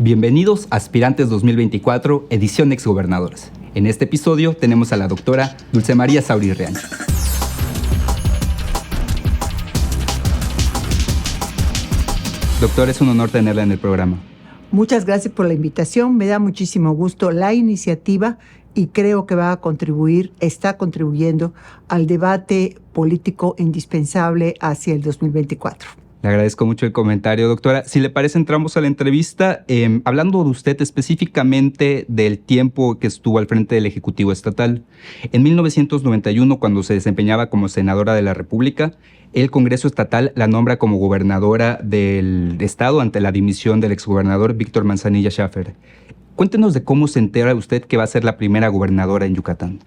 Bienvenidos a Aspirantes 2024, edición Exgobernadores. En este episodio tenemos a la doctora Dulce María Sauri-Reán. Doctora, es un honor tenerla en el programa. Muchas gracias por la invitación. Me da muchísimo gusto la iniciativa y creo que está contribuyendo al debate político indispensable hacia el 2024. Le agradezco mucho el comentario, doctora. Si le parece, entramos a la entrevista hablando de usted específicamente del tiempo que estuvo al frente del Ejecutivo Estatal. En 1991, cuando se desempeñaba como senadora de la República, el Congreso Estatal la nombra como gobernadora del Estado ante la dimisión del exgobernador Víctor Manzanilla Schaffer. Cuéntenos de cómo se entera usted que va a ser la primera gobernadora en Yucatán.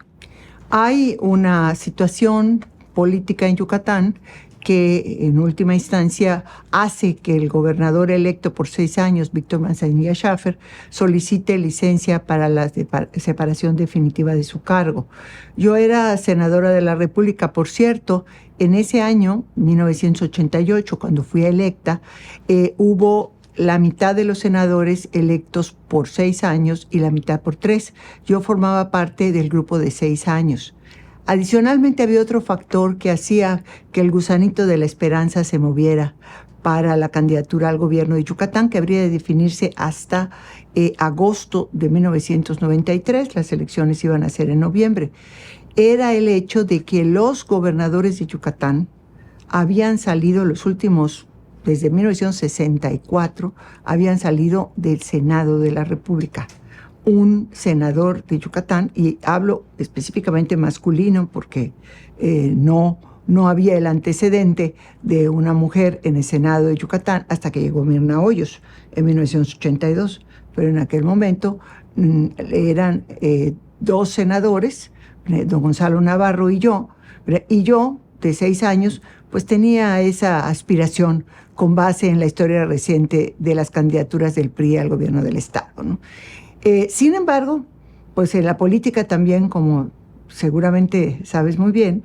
Hay una situación política en Yucatán que en última instancia hace que el gobernador electo por 6 años, Víctor Manzanilla Schaffer, solicite licencia para la separación definitiva de su cargo. Yo era senadora de la República, por cierto. En ese año, 1988, cuando fui electa, hubo la mitad de los senadores electos por 6 años y la mitad por 3. Yo formaba parte del grupo de 6 años. Adicionalmente, había otro factor que hacía que el gusanito de la esperanza se moviera para la candidatura al gobierno de Yucatán, que habría de definirse hasta agosto de 1993. Las elecciones iban a ser en noviembre. Era el hecho de que los gobernadores de Yucatán habían salido los últimos, desde 1964, habían salido del Senado de la República. Un senador de Yucatán, y hablo específicamente masculino porque no había el antecedente de una mujer en el Senado de Yucatán hasta que llegó Mirna Hoyos en 1982. Pero en aquel momento eran 2 senadores, don Gonzalo Navarro y yo, de 6 años, pues tenía esa aspiración con base en la historia reciente de las candidaturas del PRI al gobierno del Estado, ¿no? Sin embargo, pues en la política también, como seguramente sabes muy bien,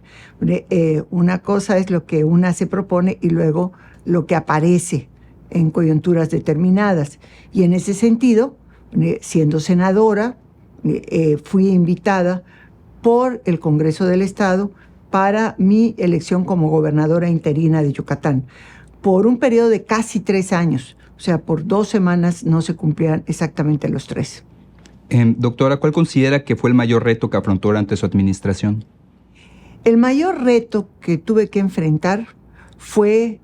una cosa es lo que una se propone y luego lo que aparece en coyunturas determinadas. Y en ese sentido, siendo senadora, fui invitada por el Congreso del Estado para mi elección como gobernadora interina de Yucatán, por un periodo de casi 3 años. O sea, por 2 semanas no se cumplían exactamente los 3. Doctora, ¿cuál considera que fue el mayor reto que afrontó durante su administración? El mayor reto que tuve que enfrentar fue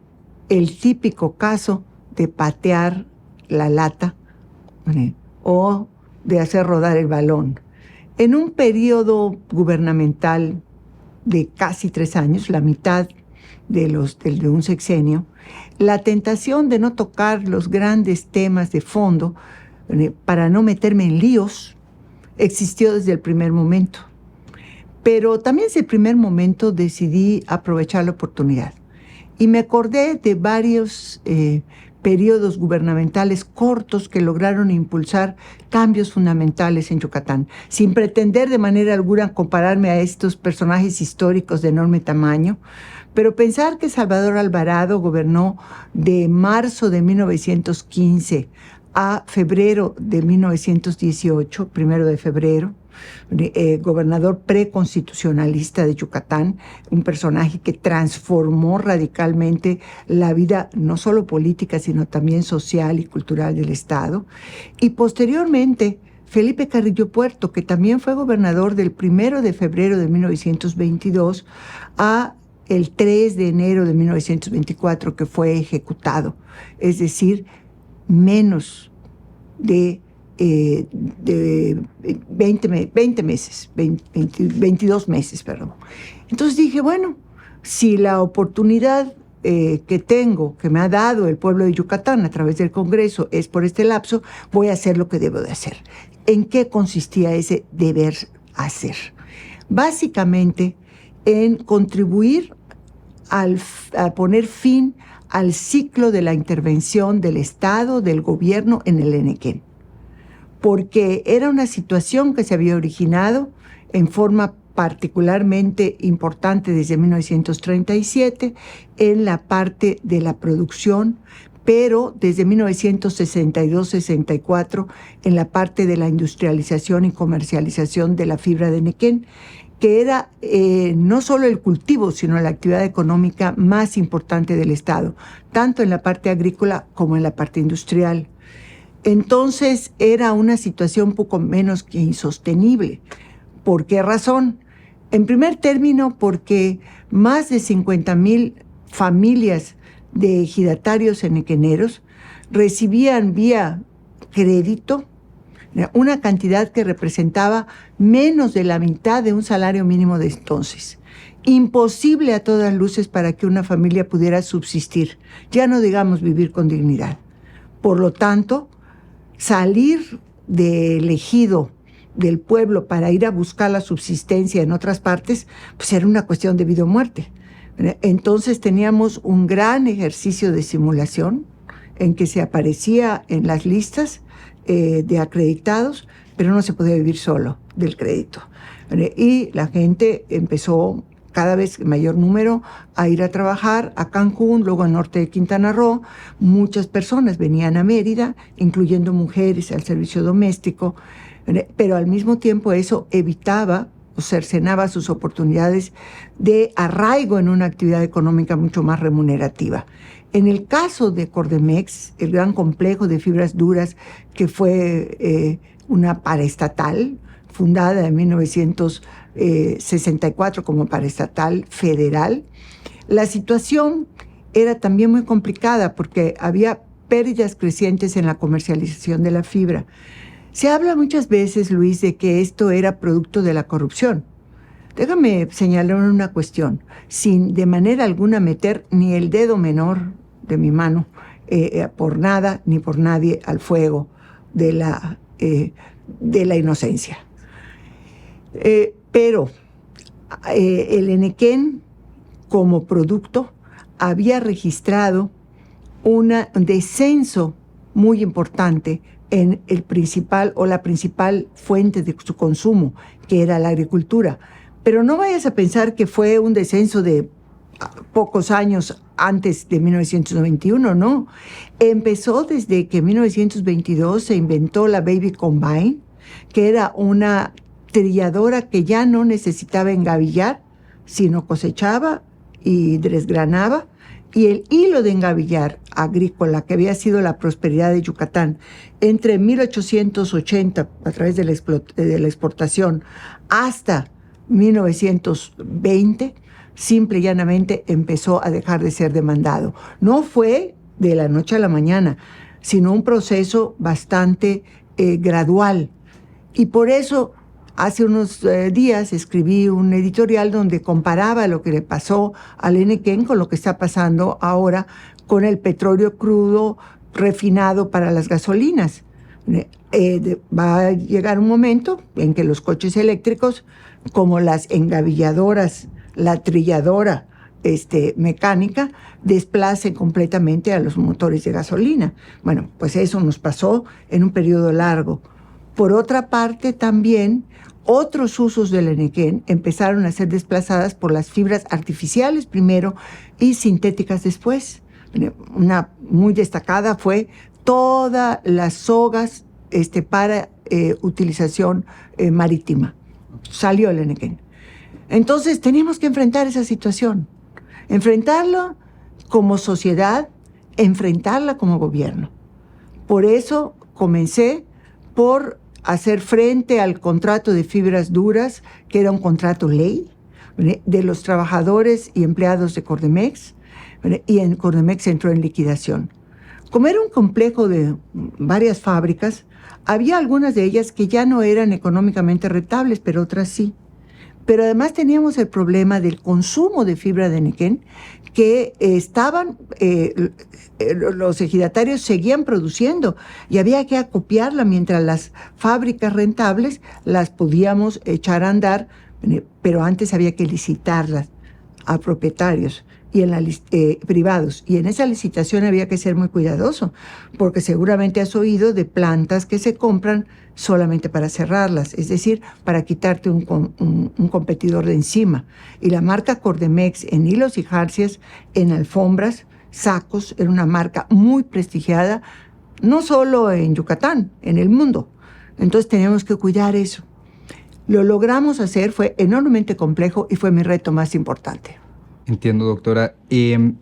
el típico caso de patear la lata o de hacer rodar el balón. En un periodo gubernamental de casi 3 años, la mitad de un sexenio, la tentación de no tocar los grandes temas de fondo para no meterme en líos existió desde el primer momento. Pero también desde el primer momento decidí aprovechar la oportunidad. Y me acordé de varios periodos gubernamentales cortos que lograron impulsar cambios fundamentales en Yucatán, sin pretender de manera alguna compararme a estos personajes históricos de enorme tamaño. Pero pensar que Salvador Alvarado gobernó de marzo de 1915 a febrero de 1918, 1 de febrero, gobernador preconstitucionalista de Yucatán, un personaje que transformó radicalmente la vida no solo política, sino también social y cultural del Estado. Y posteriormente, Felipe Carrillo Puerto, que también fue gobernador del 1 de febrero de 1922 a el 3 de enero de 1924, que fue ejecutado. Es decir, menos de 22 meses, perdón. Entonces dije, bueno, si la oportunidad que tengo, que me ha dado el pueblo de Yucatán a través del Congreso, es por este lapso, voy a hacer lo que debo de hacer. ¿En qué consistía ese deber hacer? Básicamente, en contribuir a poner fin al ciclo de la intervención del Estado, del gobierno en el Enequén, porque era una situación que se había originado en forma particularmente importante desde 1937 en la parte de la producción, pero desde 1962-64 en la parte de la industrialización y comercialización de la fibra de Nequén, que era no solo el cultivo, sino la actividad económica más importante del Estado, tanto en la parte agrícola como en la parte industrial. Entonces era una situación poco menos que insostenible. ¿Por qué razón? En primer término, porque más de 50,000 familias de ejidatarios enequeneros recibían vía crédito una cantidad que representaba menos de la mitad de un salario mínimo de entonces. Imposible a todas luces para que una familia pudiera subsistir, ya no digamos vivir con dignidad. Por lo tanto, salir del ejido del pueblo para ir a buscar la subsistencia en otras partes, pues era una cuestión de vida o muerte. Entonces teníamos un gran ejercicio de simulación en que se aparecía en las listas de acreditados, pero no se podía vivir solo del crédito. Y la gente empezó cada vez mayor número a ir a trabajar a Cancún, luego al norte de Quintana Roo. Muchas personas venían a Mérida, incluyendo mujeres al servicio doméstico, pero al mismo tiempo eso evitaba o cercenaba sus oportunidades de arraigo en una actividad económica mucho más remunerativa. En el caso de Cordemex, el gran complejo de fibras duras, que fue una paraestatal, fundada en 1964 como paraestatal federal, la situación era también muy complicada porque había pérdidas crecientes en la comercialización de la fibra. Se habla muchas veces, Luis, de que esto era producto de la corrupción. Déjame señalar una cuestión, sin de manera alguna meter ni el dedo menor de mi mano por nada ni por nadie al fuego de la inocencia. Pero el Enequén, como producto, había registrado un descenso muy importante en el principal o la principal fuente de su consumo, que era la agricultura. Pero no vayas a pensar que fue un descenso de pocos años antes de 1991, no. Empezó desde que en 1922 se inventó la Baby Combine, que era una trilladora que ya no necesitaba engavillar, sino cosechaba y desgranaba, y el hilo de engavillar agrícola, que había sido la prosperidad de Yucatán entre 1880, a través de la exportación, hasta 1920, simple y llanamente empezó a dejar de ser demandado. No fue de la noche a la mañana, sino un proceso bastante gradual. Y por eso hace unos días escribí un editorial donde comparaba lo que le pasó al Enequén con lo que está pasando ahora con el petróleo crudo refinado para las gasolinas. Va a llegar un momento en que los coches eléctricos, como las engavilladoras, la trilladora mecánica, desplacen completamente a los motores de gasolina. Bueno, pues eso nos pasó en un periodo largo. Por otra parte, también otros usos del Enequén empezaron a ser desplazadas por las fibras artificiales primero y sintéticas después. Una muy destacada fue todas las sogas para utilización marítima. Salió el Enequén. Entonces teníamos que enfrentar esa situación, enfrentarla como sociedad, enfrentarla como gobierno. Por eso comencé por hacer frente al contrato de fibras duras, que era un contrato ley, de los trabajadores y empleados de Cordemex, y en Cordemex entró en liquidación. Como era un complejo de varias fábricas, había algunas de ellas que ya no eran económicamente rentables, pero otras sí. Pero además teníamos el problema del consumo de fibra de Enequén, que los ejidatarios seguían produciendo y había que acopiarla mientras las fábricas rentables las podíamos echar a andar, pero antes había que licitarlas a propietarios y privados. Y en esa licitación había que ser muy cuidadoso, porque seguramente has oído de plantas que se compran solamente para cerrarlas, es decir, para quitarte un competidor de encima. Y la marca Cordemex en hilos y jarcias, en alfombras, sacos, era una marca muy prestigiada, no solo en Yucatán, en el mundo. Entonces teníamos que cuidar eso. Lo logramos hacer, fue enormemente complejo y fue mi reto más importante. Entiendo, doctora.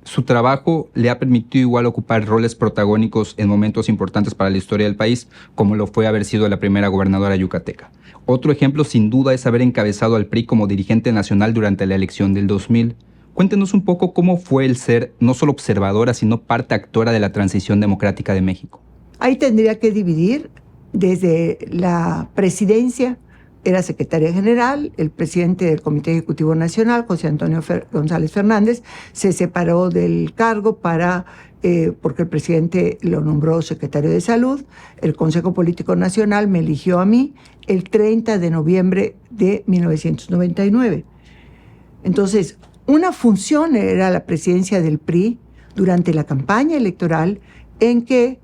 Su trabajo le ha permitido igual ocupar roles protagónicos en momentos importantes para la historia del país, como lo fue haber sido la primera gobernadora yucateca. Otro ejemplo, sin duda, es haber encabezado al PRI como dirigente nacional durante la elección del 2000. Cuéntenos un poco cómo fue el ser no solo observadora, sino parte actora de la transición democrática de México. Ahí tendría que dividir desde la presidencia. Era secretaria general, el presidente del Comité Ejecutivo Nacional, José Antonio González Fernández, se separó del cargo porque el presidente lo nombró secretario de Salud. El Consejo Político Nacional me eligió a mí el 30 de noviembre de 1999. Entonces, una función era la presidencia del PRI durante la campaña electoral en que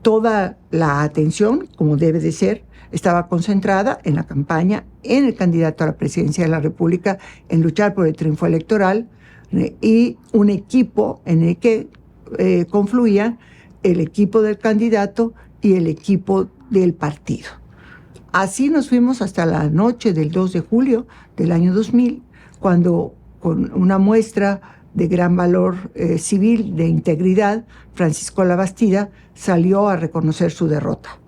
toda la atención, como debe de ser, estaba concentrada en la campaña, en el candidato a la presidencia de la República, en luchar por el triunfo electoral, y un equipo en el que confluía el equipo del candidato y el equipo del partido. Así nos fuimos hasta la noche del 2 de julio del año 2000, cuando con una muestra de gran valor civil, de integridad, Francisco Labastida salió a reconocer su derrota.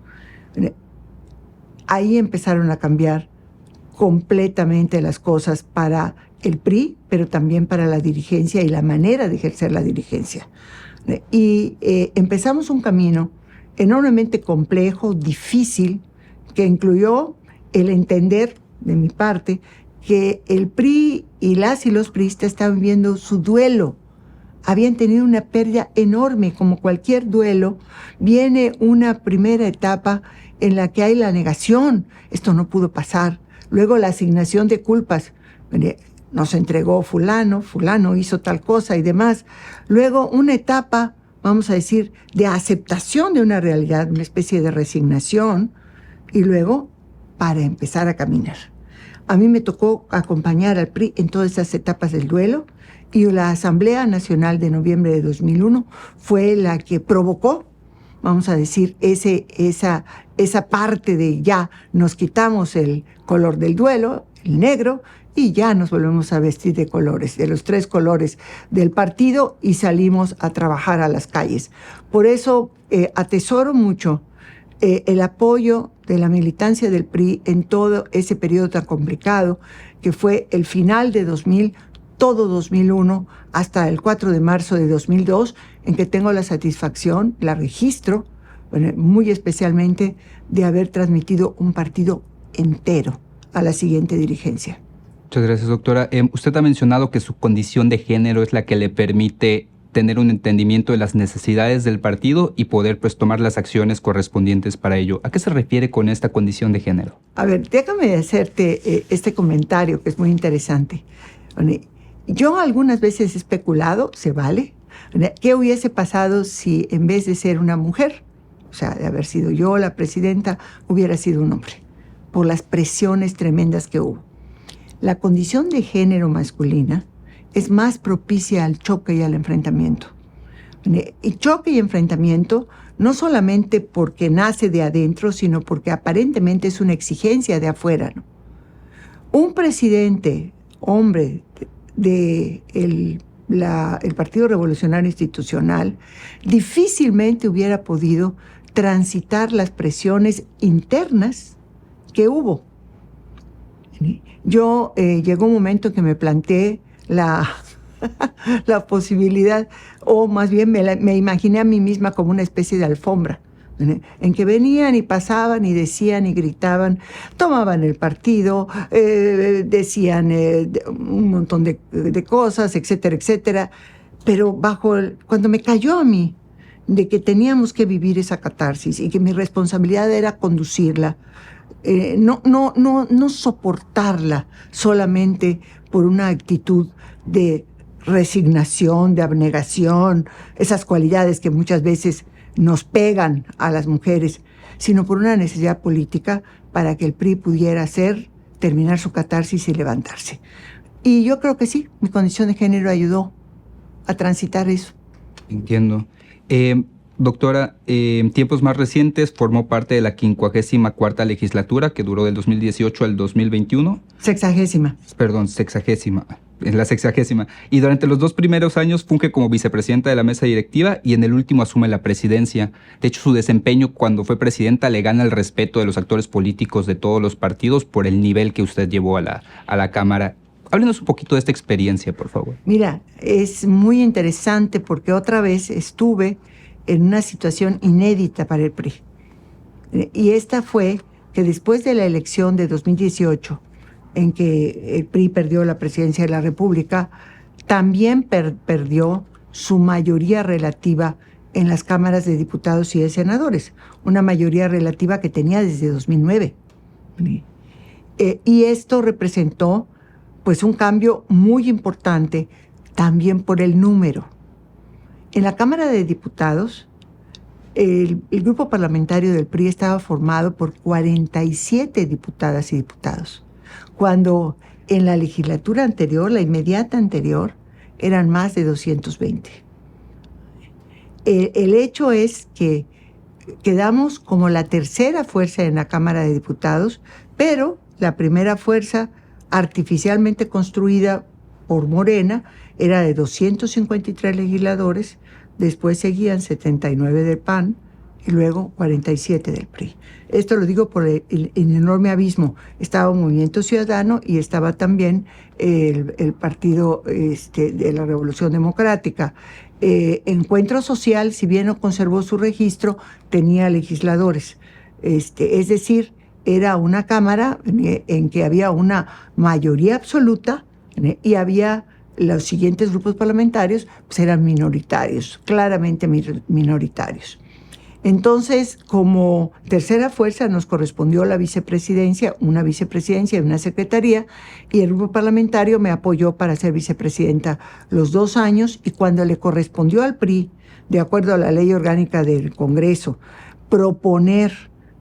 Ahí empezaron a cambiar completamente las cosas para el PRI, pero también para la dirigencia y la manera de ejercer la dirigencia. Y empezamos un camino enormemente complejo, difícil, que incluyó el entender, de mi parte, que el PRI y los priistas estaban viviendo su duelo. Habían tenido una pérdida enorme. Como cualquier duelo, viene una primera etapa en la que hay la negación, esto no pudo pasar. Luego la asignación de culpas, nos entregó fulano hizo tal cosa y demás. Luego una etapa, vamos a decir, de aceptación de una realidad, una especie de resignación, y luego para empezar a caminar. A mí me tocó acompañar al PRI en todas esas etapas del duelo, y la Asamblea Nacional de noviembre de 2001 fue la que provocó, vamos a decir, esa parte de ya nos quitamos el color del duelo, el negro, y ya nos volvemos a vestir de colores, de los 3 colores del partido, y salimos a trabajar a las calles. Por eso atesoro mucho el apoyo de la militancia del PRI en todo ese periodo tan complicado que fue el final de 2000, todo 2001, hasta el 4 de marzo de 2002, en que tengo la satisfacción, la registro, muy especialmente, de haber transmitido un partido entero a la siguiente dirigencia. Muchas gracias, doctora. Usted ha mencionado que su condición de género es la que le permite tener un entendimiento de las necesidades del partido y poder tomar las acciones correspondientes para ello. ¿A qué se refiere con esta condición de género? A ver, déjame hacerte este comentario que es muy interesante. Yo algunas veces he especulado, se vale, ¿qué hubiese pasado si en vez de ser una mujer, o sea, de haber sido yo la presidenta, hubiera sido un hombre? Por las presiones tremendas que hubo. La condición de género masculina es más propicia al choque y al enfrentamiento. Y choque y enfrentamiento no solamente porque nace de adentro, sino porque aparentemente es una exigencia de afuera, ¿no? Un presidente, hombre, del Partido Revolucionario Institucional, difícilmente hubiera podido transitar las presiones internas que hubo. Yo llegó un momento que me planteé la posibilidad, o más bien me imaginé a mí misma como una especie de alfombra, en que venían y pasaban y decían y gritaban, tomaban el partido, decían un montón de cosas, etcétera, etcétera, pero cuando me cayó a mí de que teníamos que vivir esa catarsis y que mi responsabilidad era conducirla, no soportarla solamente por una actitud de resignación, de abnegación, esas cualidades que muchas veces nos pegan a las mujeres, sino por una necesidad política para que el PRI pudiera terminar su catarsis y levantarse. Y yo creo que sí, mi condición de género ayudó a transitar eso. Entiendo. Doctora, en tiempos más recientes formó parte de la 54ª legislatura que duró del 2018 al 2021. Sexagésima. Sexagésima. En la 60ª. Y durante los 2 primeros años funge como vicepresidenta de la mesa directiva y en el último asume la presidencia. De hecho, su desempeño cuando fue presidenta le gana el respeto de los actores políticos de todos los partidos por el nivel que usted llevó a la Cámara. Háblenos un poquito de esta experiencia, por favor. Mira, es muy interesante porque otra vez estuve en una situación inédita para el PRI. Y esta fue que después de la elección de 2018, en que el PRI perdió la presidencia de la República, también perdió su mayoría relativa en las cámaras de diputados y de senadores, una mayoría relativa que tenía desde 2009. Y esto representó pues un cambio muy importante también por el número. En la Cámara de Diputados, el grupo parlamentario del PRI estaba formado por 47 diputadas y diputados, cuando en la legislatura anterior, la inmediata anterior, eran más de 220. El hecho es que quedamos como la tercera fuerza en la Cámara de Diputados, pero la primera fuerza artificialmente construida por Morena era de 253 legisladores, después seguían 79 del PAN y luego 47 del PRI. Esto lo digo por el enorme abismo. Estaba Movimiento Ciudadano y estaba también el Partido de la Revolución Democrática. Encuentro Social, si bien no conservó su registro, tenía legisladores. Es decir, era una Cámara en que había una mayoría absoluta y había los siguientes grupos parlamentarios, pues eran minoritarios, claramente minoritarios. Entonces, como tercera fuerza nos correspondió la vicepresidencia, una vicepresidencia y una secretaría, y el grupo parlamentario me apoyó para ser vicepresidenta los 2 años, y cuando le correspondió al PRI, de acuerdo a la ley orgánica del Congreso, proponer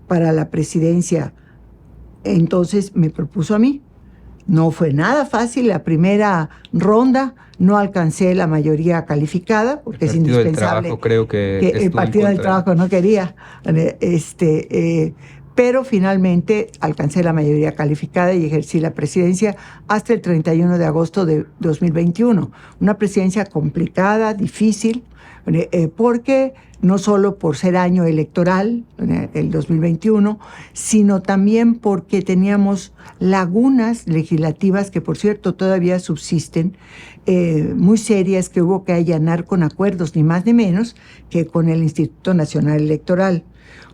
para la presidencia, entonces me propuso a mí. No fue nada fácil, la primera ronda no alcancé la mayoría calificada, porque es indispensable. El Partido del Trabajo creo que el Partido del Trabajo no quería, pero finalmente alcancé la mayoría calificada y ejercí la presidencia hasta el 31 de agosto de 2021. Una presidencia complicada, difícil, porque no solo por ser año electoral, el 2021, sino también porque teníamos lagunas legislativas que, por cierto, todavía subsisten, muy serias, que hubo que allanar con acuerdos, ni más ni menos, que con el Instituto Nacional Electoral.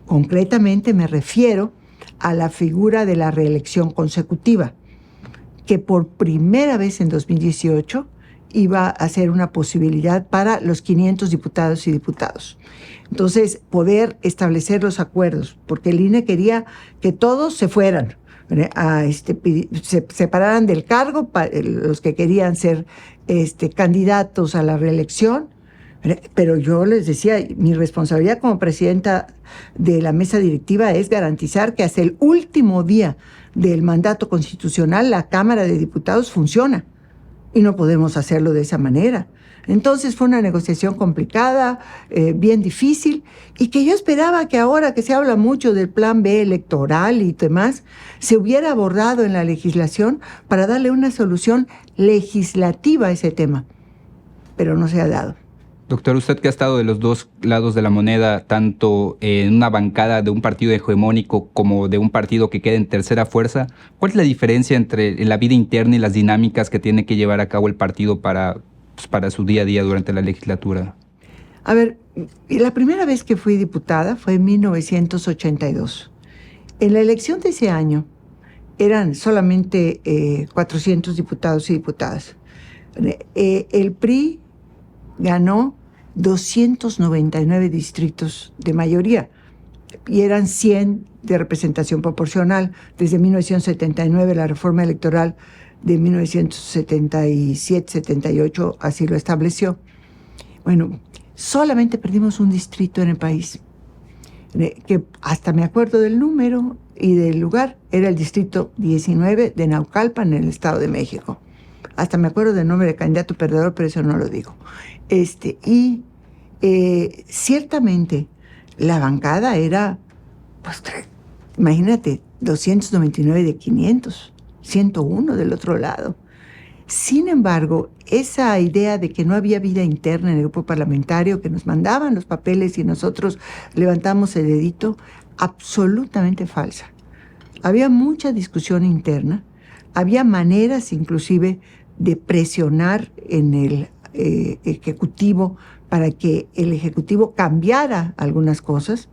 Concretamente me refiero a la figura de la reelección consecutiva, que por primera vez en 2018 iba a ser una posibilidad para los 500 diputados y diputados. Entonces, poder establecer los acuerdos, porque el INE quería que todos se fueran, se separaran del cargo los que querían ser candidatos a la reelección, pero yo les decía, mi responsabilidad como presidenta de la mesa directiva es garantizar que hasta el último día del mandato constitucional la Cámara de Diputados funciona. Y no podemos hacerlo de esa manera. Entonces fue una negociación complicada, bien difícil, y que yo esperaba que ahora que se habla mucho del plan B electoral y demás, se hubiera abordado en la legislación para darle una solución legislativa a ese tema. Pero no se ha dado. Doctor, usted que ha estado de los 2 lados de la moneda, tanto en una bancada de un partido hegemónico como de un partido que queda en tercera fuerza, ¿cuál es la diferencia entre la vida interna y las dinámicas que tiene que llevar a cabo el partido para su día a día durante la legislatura? A ver, la primera vez que fui diputada fue en 1982. En la elección de ese año eran solamente 400 diputados y diputadas. El PRI ganó 299 distritos de mayoría y eran 100 de representación proporcional. Desde 1979, la reforma electoral de 1977-78 así lo estableció. Bueno, solamente perdimos un distrito en el país, que hasta me acuerdo del número y del lugar, era el distrito 19 de Naucalpan en el Estado de México. hasta me acuerdo del nombre de candidato perdedor, pero eso no lo digo. Ciertamente la bancada era, pues, imagínate, 299 de 500, 101 del otro lado. Sin embargo, esa idea de que no había vida interna en el grupo parlamentario, que nos mandaban los papeles y nosotros levantamos el dedito, absolutamente falsa. Había mucha discusión interna, había maneras inclusive de presionar en el Ejecutivo para que el Ejecutivo cambiara algunas cosas,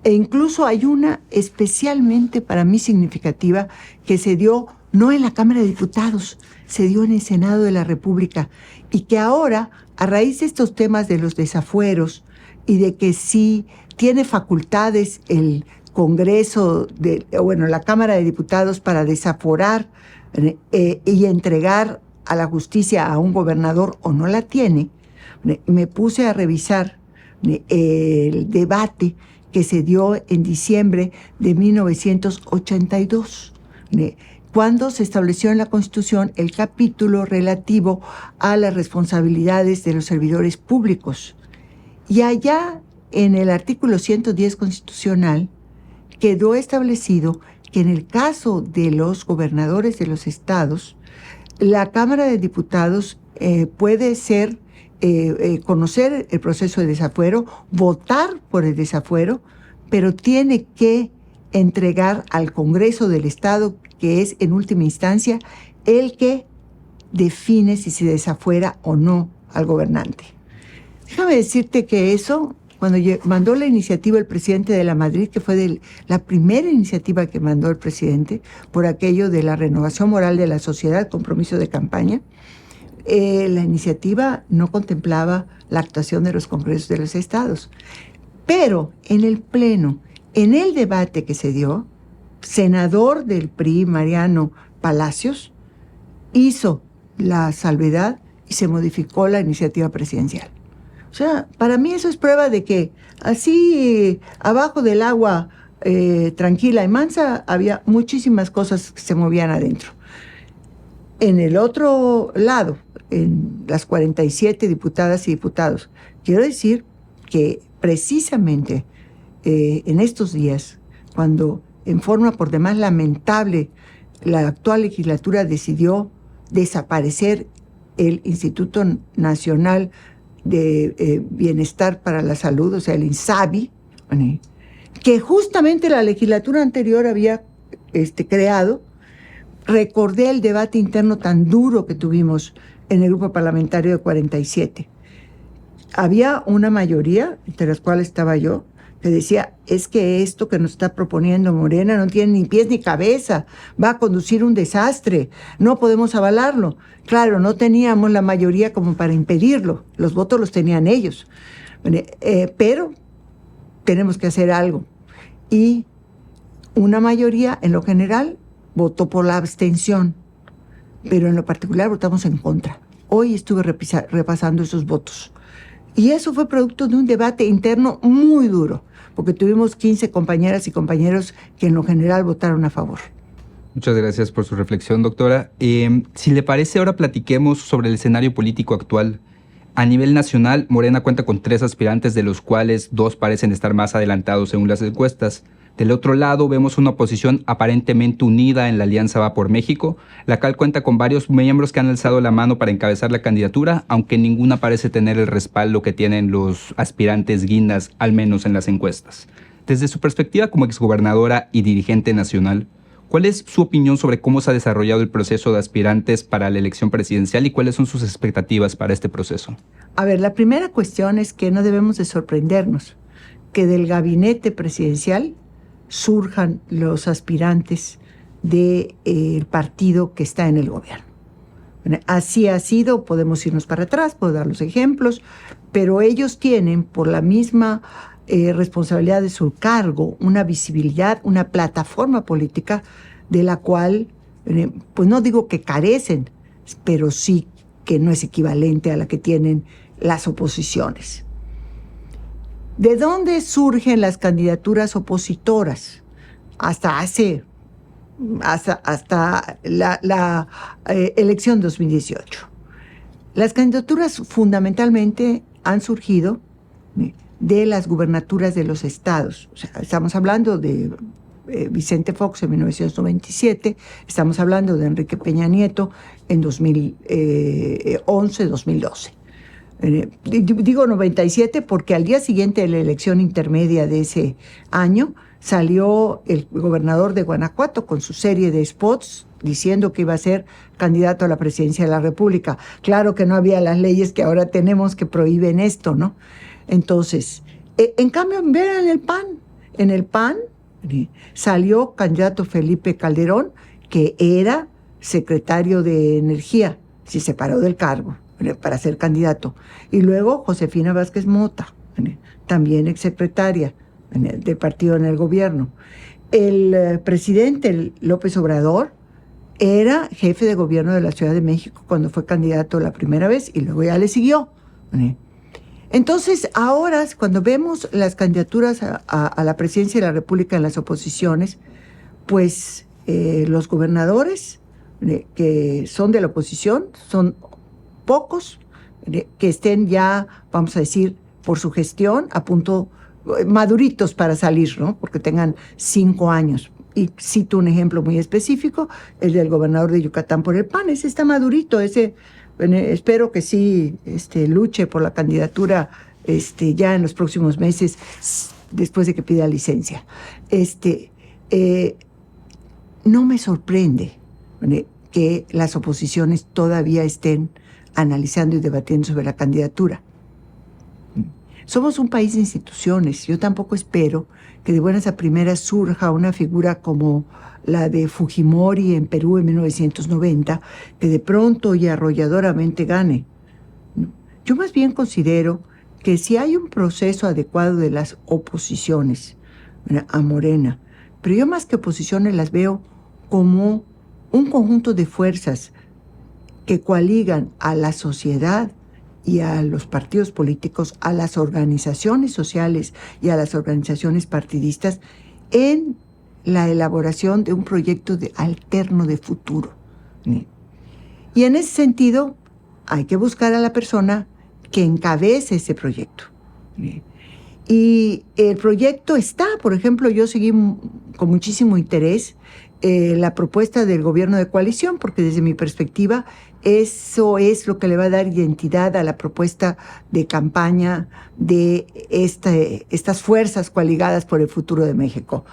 e incluso hay una especialmente para mí significativa que se dio no en la Cámara de Diputados, se dio en el Senado de la República, y que ahora, a raíz de estos temas de los desafueros y de que sí tiene facultades el Congreso, la Cámara de Diputados para desaforar y entregar a la justicia a un gobernador o no la tiene, me puse a revisar el debate que se dio en diciembre de 1982, cuando se estableció en la Constitución el capítulo relativo a las responsabilidades de los servidores públicos. Y allá, en el artículo 110 constitucional, quedó establecido que en el caso de los gobernadores de los estados, la Cámara de Diputados puede conocer el proceso de desafuero, votar por el desafuero, pero tiene que entregar al Congreso del Estado, que es en última instancia el que define si se desafuera o no al gobernante. Déjame decirte que eso, cuando mandó la iniciativa el presidente de la Madrid, que fue la primera iniciativa que mandó el presidente por aquello de la renovación moral de la sociedad, compromiso de campaña, la iniciativa no contemplaba la actuación de los congresos de los estados. Pero en el Pleno, en el debate que se dio, senador del PRI, Mariano Palacios, hizo la salvedad y se modificó la iniciativa presidencial. O sea, para mí eso es prueba de que así abajo del agua tranquila y mansa había muchísimas cosas que se movían adentro. En el otro lado, en las 47 diputadas y diputados, quiero decir que precisamente en estos días, cuando en forma por demás lamentable la actual legislatura decidió desaparecer el Instituto Nacional de Bienestar para la Salud, o sea, el INSABI, que justamente la legislatura anterior había creado, recordé el debate interno tan duro que tuvimos en el grupo parlamentario de 47. Había una mayoría, entre las cuales estaba yo, que decía, es que esto que nos está proponiendo Morena no tiene ni pies ni cabeza, va a conducir un desastre, no podemos avalarlo. Claro, no teníamos la mayoría como para impedirlo, los votos los tenían ellos, pero tenemos que hacer algo. Y una mayoría, en lo general, votó por la abstención, pero en lo particular votamos en contra. Hoy estuve repasando esos votos. Y eso fue producto de un debate interno muy duro, porque tuvimos 15 compañeras y compañeros que en lo general votaron a favor. Muchas gracias por su reflexión, doctora. Si le parece, ahora platiquemos sobre el escenario político actual. A nivel nacional, Morena cuenta con 3 aspirantes, de los cuales 2 parecen estar más adelantados según las encuestas. Del otro lado, vemos una oposición aparentemente unida en la Alianza Va por México, la cual cuenta con varios miembros que han alzado la mano para encabezar la candidatura, aunque ninguna parece tener el respaldo que tienen los aspirantes guindas, al menos en las encuestas. Desde su perspectiva como exgobernadora y dirigente nacional, ¿cuál es su opinión sobre cómo se ha desarrollado el proceso de aspirantes para la elección presidencial y cuáles son sus expectativas para este proceso? A ver, la primera cuestión es que no debemos de sorprendernos que del gabinete presidencial surjan los aspirantes del partido que está en el gobierno. Así ha sido, podemos irnos para atrás, puedo dar los ejemplos, pero ellos tienen, por la misma responsabilidad de su cargo, una visibilidad, una plataforma política de la cual, pues no digo que carecen, pero sí que no es equivalente a la que tienen las oposiciones. ¿De dónde surgen las candidaturas opositoras? Hasta hace hasta la elección 2018. Las candidaturas fundamentalmente han surgido de las gubernaturas de los estados. O sea, estamos hablando de Vicente Fox en 1997, estamos hablando de Enrique Peña Nieto en 2011, 2012. Digo 97 porque al día siguiente de la elección intermedia de ese año salió el gobernador de Guanajuato con su serie de spots diciendo que iba a ser candidato a la presidencia de la República. Claro que no había las leyes que ahora tenemos que prohíben esto, ¿no? Entonces, en cambio, vean en el PAN salió candidato Felipe Calderón, que era secretario de Energía, se separó del cargo para ser candidato. Y luego Josefina Vázquez Mota, también exsecretaria del partido en el gobierno. El presidente López Obrador era jefe de gobierno de la Ciudad de México cuando fue candidato la primera vez y luego ya le siguió. Entonces, ahora, cuando vemos las candidaturas a la presidencia de la República en las oposiciones, pues los gobernadores que son de la oposición son pocos que estén ya, vamos a decir, por su gestión, a punto, maduritos para salir, ¿no? Porque tengan 5 años. Y cito un ejemplo muy específico, el del gobernador de Yucatán por el PAN. Ese está madurito, espero que sí luche por la candidatura ya en los próximos meses, después de que pida licencia. No me sorprende que las oposiciones todavía estén analizando y debatiendo sobre la candidatura. Somos un país de instituciones. Yo tampoco espero que de buenas a primeras surja una figura como la de Fujimori en Perú en 1990, que de pronto y arrolladoramente gane. Yo más bien considero que si hay un proceso adecuado de las oposiciones a Morena, pero yo más que oposiciones las veo como un conjunto de fuerzas que coaligan a la sociedad y a los partidos políticos, a las organizaciones sociales y a las organizaciones partidistas en la elaboración de un proyecto alterno de futuro. Y en ese sentido hay que buscar a la persona que encabece ese proyecto. Y el proyecto está, por ejemplo, yo seguí con muchísimo interés la propuesta del gobierno de coalición, porque desde mi perspectiva eso es lo que le va a dar identidad a la propuesta de campaña de estas fuerzas coaligadas por el futuro de México.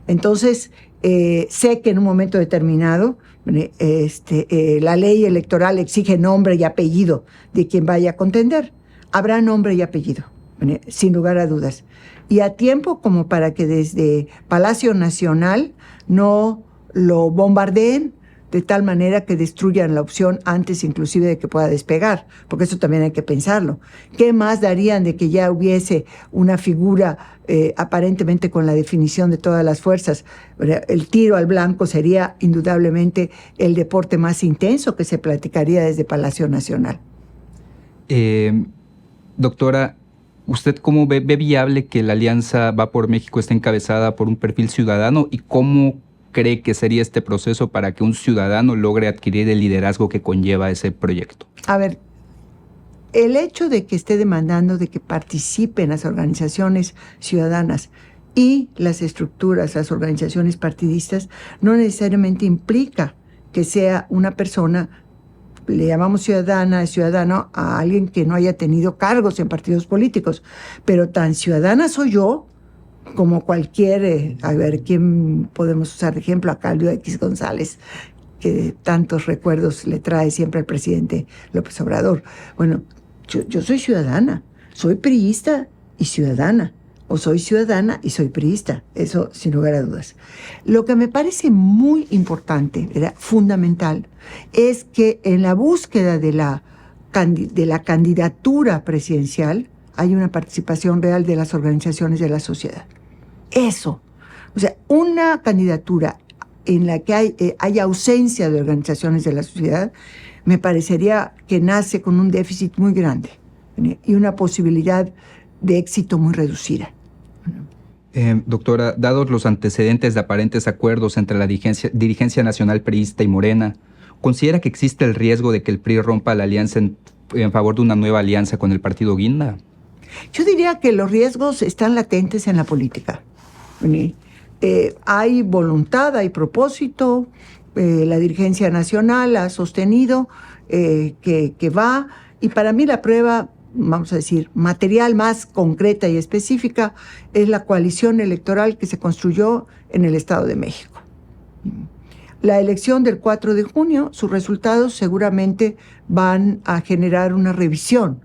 Entonces, sé que en un momento determinado la ley electoral exige nombre y apellido de quien vaya a contender. Habrá nombre y apellido, sin lugar a dudas. Y a tiempo como para que desde Palacio Nacional no lo bombardeen de tal manera que destruyan la opción antes inclusive de que pueda despegar, porque eso también hay que pensarlo. ¿Qué más darían de que ya hubiese una figura aparentemente con la definición de todas las fuerzas? El tiro al blanco sería indudablemente el deporte más intenso que se platicaría desde Palacio Nacional. Doctora, ¿usted cómo ve viable que la Alianza Va por México esté encabezada por un perfil ciudadano y cómo cree que sería este proceso para que un ciudadano logre adquirir el liderazgo que conlleva ese proyecto? A ver, el hecho de que esté demandando de que participen las organizaciones ciudadanas y las estructuras, las organizaciones partidistas, no necesariamente implica que sea una persona, le llamamos ciudadano a alguien que no haya tenido cargos en partidos políticos, pero tan ciudadana soy yo como cualquier, a ver, ¿quién podemos usar de ejemplo? A Claudio X González, que tantos recuerdos le trae siempre al presidente López Obrador. Bueno, yo soy ciudadana, soy priista y ciudadana, o soy ciudadana y soy priista, eso sin lugar a dudas. Lo que me parece muy importante, fundamental, es que en la búsqueda de la candidatura presidencial hay una participación real de las organizaciones de la sociedad. Eso, o sea, una candidatura en la que hay ausencia de organizaciones de la sociedad, me parecería que nace con un déficit muy grande y una posibilidad de éxito muy reducida. Doctora, dados los antecedentes de aparentes acuerdos entre la dirigencia nacional priista y Morena, ¿considera que existe el riesgo de que el PRI rompa la alianza en favor de una nueva alianza con el partido Guinda? Yo diría que los riesgos están latentes en la política. Hay voluntad, hay propósito, la dirigencia nacional ha sostenido que va, y para mí la prueba, vamos a decir, material más concreta y específica es la coalición electoral que se construyó en el Estado de México. La elección del 4 de junio, sus resultados seguramente van a generar una revisión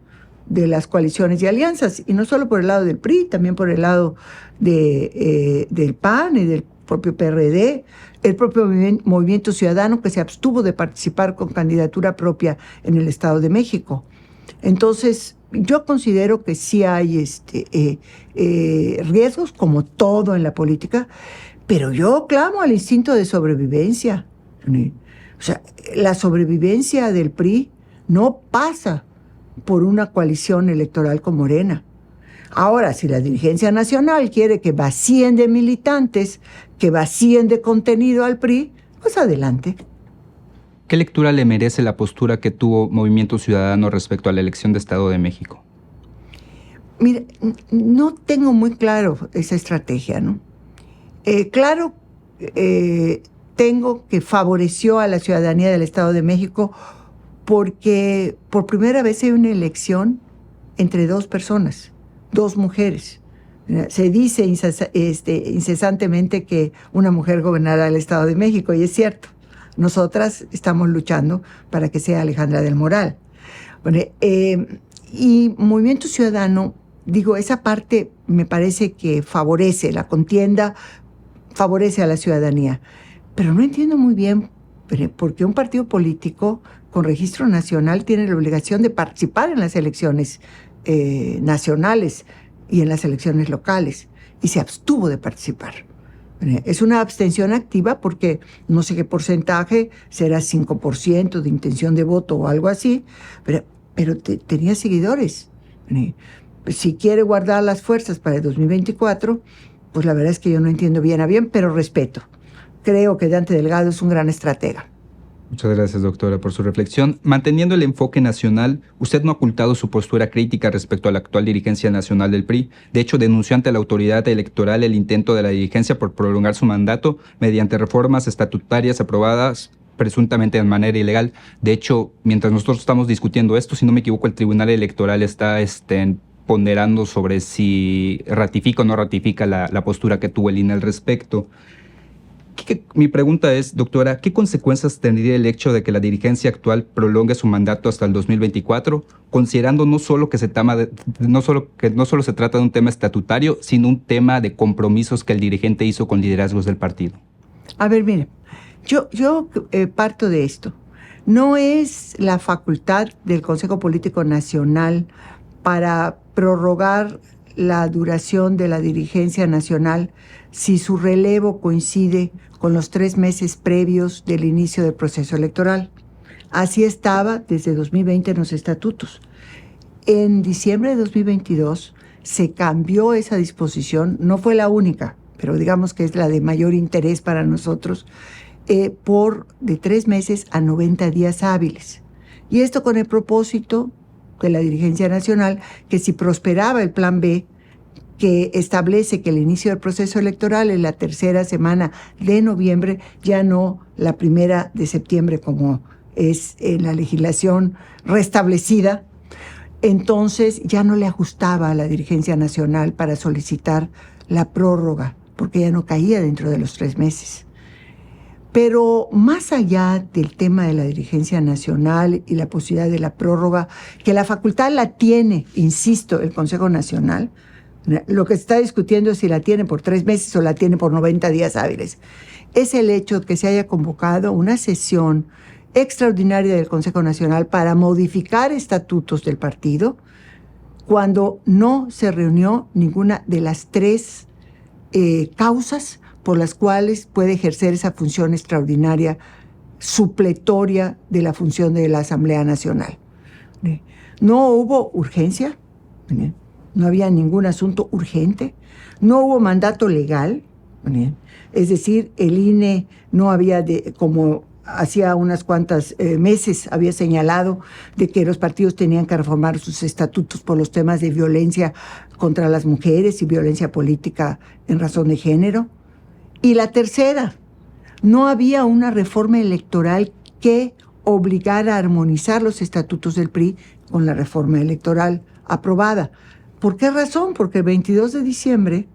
de las coaliciones y alianzas, y no solo por el lado del PRI, también por el lado del PAN y del propio PRD, el propio Movimiento Ciudadano, que se abstuvo de participar con candidatura propia en el Estado de México. Entonces, yo considero que sí hay riesgos, como todo en la política, pero yo clamo al instinto de sobrevivencia. O sea, la sobrevivencia del PRI no pasa por una coalición electoral con Morena. Ahora, si la dirigencia nacional quiere que vacíen de militantes, que vacíen de contenido al PRI, pues adelante. ¿Qué lectura le merece la postura que tuvo Movimiento Ciudadano respecto a la elección de Estado de México? Mira, no tengo muy claro esa estrategia, ¿no? Tengo que favoreció a la ciudadanía del Estado de México porque por primera vez hay una elección entre dos personas, dos mujeres. Se dice incesantemente que una mujer gobernará el Estado de México, y es cierto. Nosotras estamos luchando para que sea Alejandra del Moral. Bueno, y Movimiento Ciudadano, digo, esa parte me parece que favorece la contienda, favorece a la ciudadanía. Pero no entiendo muy bien por qué un partido político con registro nacional tiene la obligación de participar en las elecciones nacionales y en las elecciones locales, y se abstuvo de participar. Es una abstención activa porque no sé qué porcentaje, será 5% de intención de voto o algo así, pero tenía seguidores. Si quiere guardar las fuerzas para el 2024, pues la verdad es que yo no entiendo bien a bien, pero respeto. Creo que Dante Delgado es un gran estratega. Muchas gracias, doctora, por su reflexión. Manteniendo el enfoque nacional, usted no ha ocultado su postura crítica respecto a la actual dirigencia nacional del PRI. De hecho, denunció ante la autoridad electoral el intento de la dirigencia por prolongar su mandato mediante reformas estatutarias aprobadas presuntamente de manera ilegal. De hecho, mientras nosotros estamos discutiendo esto, si no me equivoco, el Tribunal Electoral está ponderando sobre si ratifica o no ratifica la postura que tuvo el INE al respecto. Mi pregunta es, doctora, ¿qué consecuencias tendría el hecho de que la dirigencia actual prolongue su mandato hasta el 2024, considerando no solo se trata de un tema estatutario, sino un tema de compromisos que el dirigente hizo con liderazgos del partido? A ver, mire, yo parto de esto. No es la facultad del Consejo Político Nacional para prorrogar la duración de la dirigencia nacional si su relevo coincide con los 3 meses previos del inicio del proceso electoral. Así estaba desde 2020 en los estatutos. En diciembre de 2022 se cambió esa disposición, no fue la única, pero digamos que es la de mayor interés para nosotros, por de 3 meses a 90 días hábiles. Y esto con el propósito de la dirigencia nacional, que si prosperaba el plan B, que establece que el inicio del proceso electoral es la tercera semana de noviembre, ya no la primera de septiembre, como es en la legislación restablecida, entonces ya no le ajustaba a la dirigencia nacional para solicitar la prórroga, porque ya no caía dentro de los 3 meses. Pero más allá del tema de la dirigencia nacional y la posibilidad de la prórroga, que la facultad la tiene, insisto, el Consejo Nacional, lo que se está discutiendo es si la tiene por 3 meses o la tiene por 90 días hábiles. Es el hecho de que se haya convocado una sesión extraordinaria del Consejo Nacional para modificar estatutos del partido cuando no se reunió ninguna de las 3 causas por las cuales puede ejercer esa función extraordinaria supletoria de la función de la Asamblea Nacional. No hubo urgencia, no había ningún asunto urgente, no hubo mandato legal, es decir, el INE no había, como hacía unas cuantas meses había señalado, de que los partidos tenían que reformar sus estatutos por los temas de violencia contra las mujeres y violencia política en razón de género. Y la tercera, no había una reforma electoral que obligara a armonizar los estatutos del PRI con la reforma electoral aprobada. ¿Por qué razón? Porque el 22 de diciembre,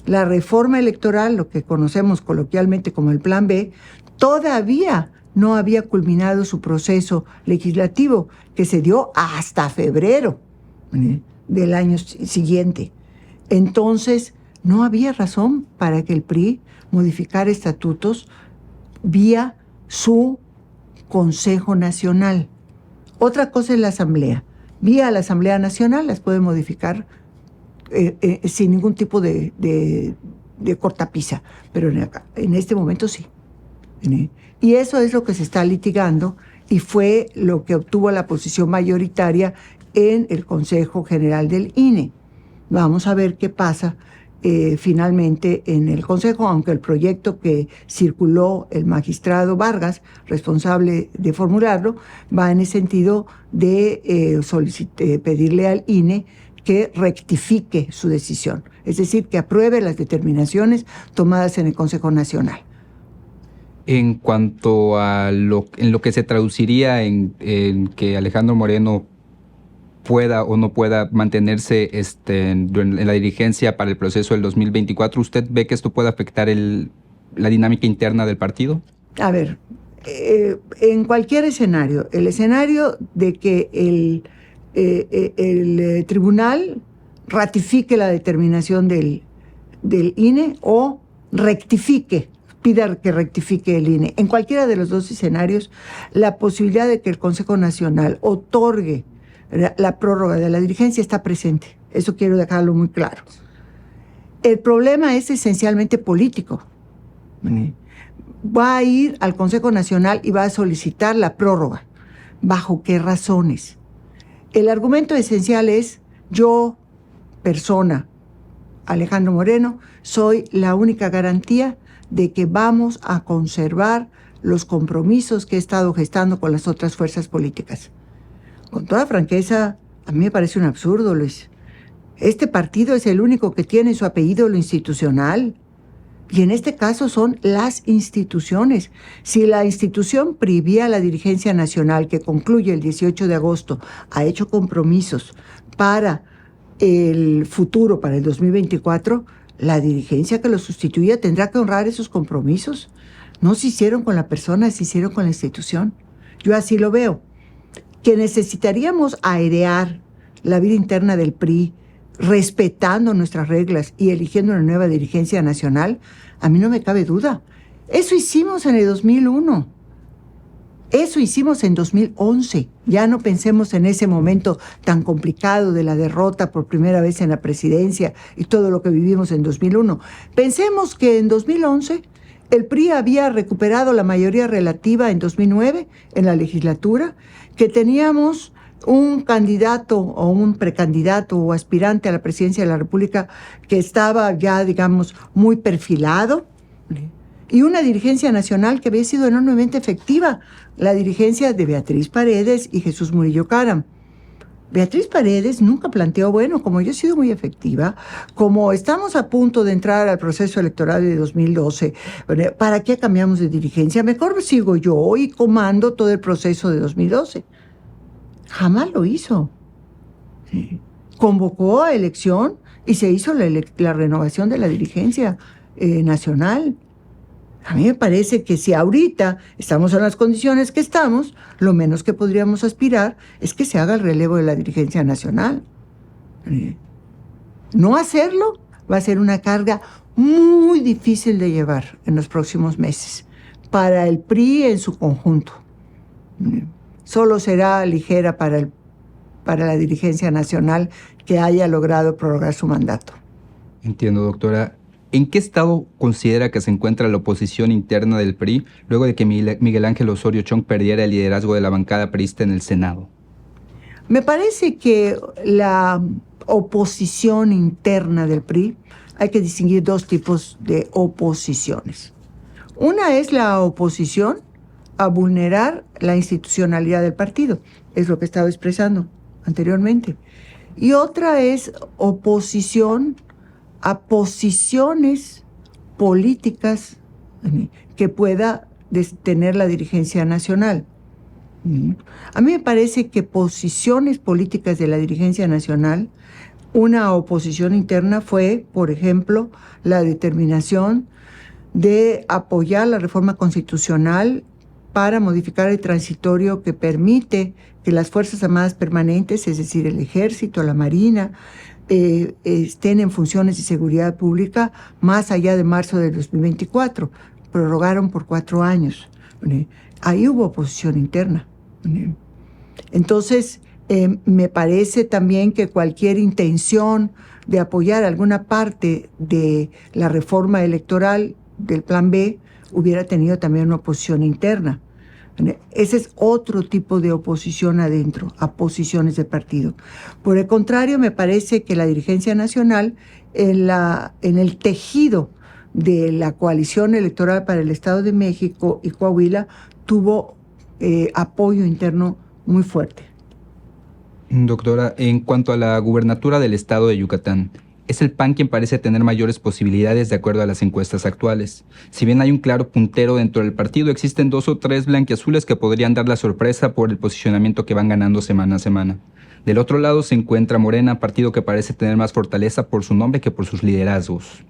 la reforma electoral, lo que conocemos coloquialmente como el Plan B, todavía no había culminado su proceso legislativo, que se dio hasta febrero del año siguiente. Entonces, no había razón para que el PRI modificara estatutos vía su Consejo Nacional. Otra cosa es la Asamblea. Vía la Asamblea Nacional las puede modificar sin ningún tipo de cortapisa, pero en este momento sí. Y eso es lo que se está litigando y fue lo que obtuvo la posición mayoritaria en el Consejo General del INE. Vamos a ver qué pasa finalmente en el Consejo, aunque el proyecto que circuló el magistrado Vargas, responsable de formularlo, va en el sentido de pedirle al INE que rectifique su decisión, es decir, que apruebe las determinaciones tomadas en el Consejo Nacional. En cuanto a en lo que se traduciría en que Alejandro Moreno pueda o no pueda mantenerse en la dirigencia para el proceso del 2024, ¿usted ve que esto puede afectar la dinámica interna del partido? A ver, en cualquier escenario, el escenario de que el tribunal ratifique la determinación del INE o pida que rectifique el INE. En cualquiera de los dos escenarios, la posibilidad de que el Consejo Nacional otorgue la prórroga de la dirigencia está presente. Eso quiero dejarlo muy claro. El problema es esencialmente político. Va a ir al Consejo Nacional y va a solicitar la prórroga. ¿Bajo qué razones? El argumento esencial es: yo, persona, Alejandro Moreno, soy la única garantía de que vamos a conservar los compromisos que he estado gestando con las otras fuerzas políticas. Con toda franqueza, a mí me parece un absurdo, Luis. Este partido es el único que tiene en su apellido lo institucional. Y en este caso son las instituciones. Si la institución privía a la dirigencia nacional, que concluye el 18 de agosto, ha hecho compromisos para el futuro, para el 2024, la dirigencia que lo sustituya tendrá que honrar esos compromisos. No se hicieron con la persona, se hicieron con la institución. Yo así lo veo. Que necesitaríamos airear la vida interna del PRI, respetando nuestras reglas y eligiendo una nueva dirigencia nacional, a mí no me cabe duda. Eso hicimos en el 2001. Eso hicimos en 2011. Ya no pensemos en ese momento tan complicado de la derrota por primera vez en la presidencia y todo lo que vivimos en 2001. Pensemos que en 2011 el PRI había recuperado la mayoría relativa en 2009 en la legislatura, que teníamos un candidato o un precandidato o aspirante a la presidencia de la República que estaba ya, digamos, muy perfilado, y una dirigencia nacional que había sido enormemente efectiva, la dirigencia de Beatriz Paredes y Jesús Murillo Caram. Beatriz Paredes nunca planteó, bueno, como yo he sido muy efectiva, como estamos a punto de entrar al proceso electoral de 2012, ¿para qué cambiamos de dirigencia? Mejor sigo yo y comando todo el proceso de 2012. Jamás lo hizo. Sí. Convocó a elección y se hizo la renovación de la dirigencia nacional. A mí me parece que si ahorita estamos en las condiciones que estamos, lo menos que podríamos aspirar es que se haga el relevo de la dirigencia nacional. No hacerlo va a ser una carga muy difícil de llevar en los próximos meses para el PRI en su conjunto. Solo será ligera para la dirigencia nacional que haya logrado prorrogar su mandato. Entiendo, doctora. ¿En qué estado considera que se encuentra la oposición interna del PRI luego de que Miguel Ángel Osorio Chong perdiera el liderazgo de la bancada priista en el Senado? Me parece que la oposición interna del PRI, hay que distinguir dos tipos de oposiciones. Una es la oposición a vulnerar la institucionalidad del partido, es lo que estaba expresando anteriormente. Y otra es oposición a posiciones políticas que pueda tener la dirigencia nacional. A mí me parece que posiciones políticas de la dirigencia nacional, una oposición interna fue, por ejemplo, la determinación de apoyar la reforma constitucional para modificar el transitorio que permite que las Fuerzas Armadas permanentes, es decir, el Ejército, la Marina, estén en funciones de seguridad pública más allá de marzo del 2024. Prorrogaron por 4 años. Ahí hubo oposición interna. Entonces, me parece también que cualquier intención de apoyar alguna parte de la reforma electoral del Plan B hubiera tenido también una oposición interna. Ese es otro tipo de oposición adentro, a posiciones de partido. Por el contrario, me parece que la dirigencia nacional, en el tejido de la coalición electoral para el Estado de México y Coahuila, tuvo apoyo interno muy fuerte. Doctora, en cuanto a la gubernatura del estado de Yucatán, es el PAN quien parece tener mayores posibilidades de acuerdo a las encuestas actuales. Si bien hay un claro puntero dentro del partido, existen 2 o 3 blanquiazules que podrían dar la sorpresa por el posicionamiento que van ganando semana a semana. Del otro lado se encuentra Morena, partido que parece tener más fortaleza por su nombre que por sus liderazgos.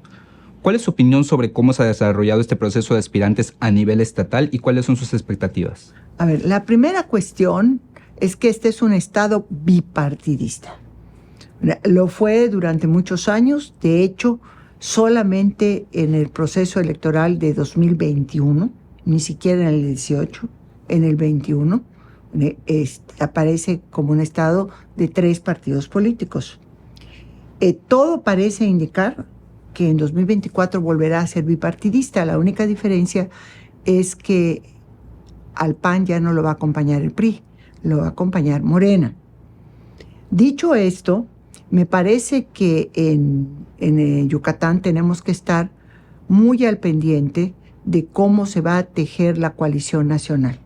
¿Cuál es su opinión sobre cómo se ha desarrollado este proceso de aspirantes a nivel estatal y cuáles son sus expectativas? A ver, la primera cuestión es que este es un estado bipartidista. Lo fue durante muchos años. De hecho, solamente en el proceso electoral de 2021, ni siquiera en el 18, en el 21, aparece como un estado de 3 partidos políticos. Todo parece indicar que en 2024 volverá a ser bipartidista. La única diferencia es que al PAN ya no lo va a acompañar el PRI, lo va a acompañar Morena. Dicho esto, me parece que en Yucatán tenemos que estar muy al pendiente de cómo se va a tejer la coalición nacional.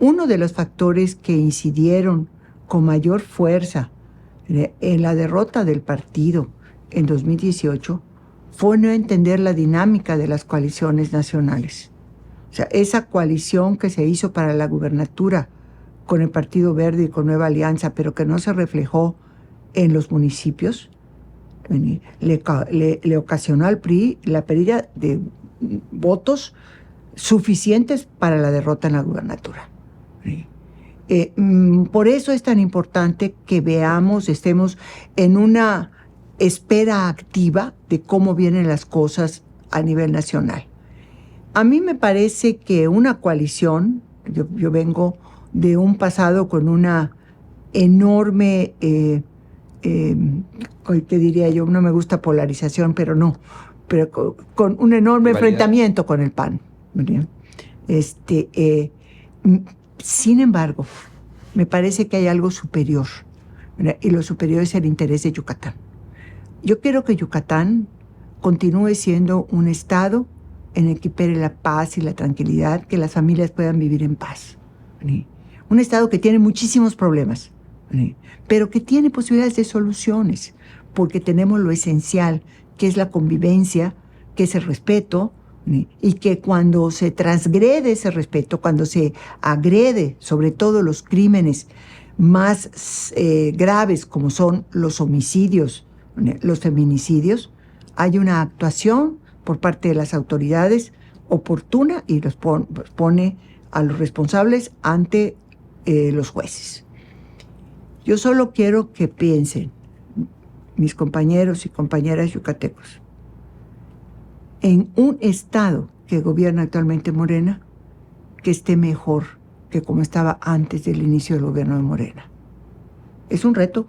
Uno de los factores que incidieron con mayor fuerza en la derrota del partido en 2018 fue no entender la dinámica de las coaliciones nacionales. O sea, esa coalición que se hizo para la gubernatura con el Partido Verde y con Nueva Alianza, pero que no se reflejó en los municipios, le ocasionó al PRI la pérdida de votos suficientes para la derrota en la gubernatura. Por eso es tan importante que estemos en una espera activa de cómo vienen las cosas a nivel nacional. A mí me parece que una coalición, yo vengo de un pasado con una enorme, ¿qué diría yo? No me gusta polarización, pero con un enorme enfrentamiento con el PAN. Sin embargo, me parece que hay algo superior, ¿verdad? Y lo superior es el interés de Yucatán. Yo quiero que Yucatán continúe siendo un estado en el que impere la paz y la tranquilidad, que las familias puedan vivir en paz. Un estado que tiene muchísimos problemas, pero que tiene posibilidades de soluciones, porque tenemos lo esencial, que es la convivencia, que es el respeto, y que cuando se transgrede ese respeto, cuando se agrede sobre todo los crímenes más graves, como son los homicidios, los feminicidios, hay una actuación por parte de las autoridades oportuna y los pone a los responsables ante los jueces. Yo solo quiero que piensen, mis compañeros y compañeras yucatecos, en un estado que gobierna actualmente Morena, que esté mejor que como estaba antes del inicio del gobierno de Morena. Es un reto.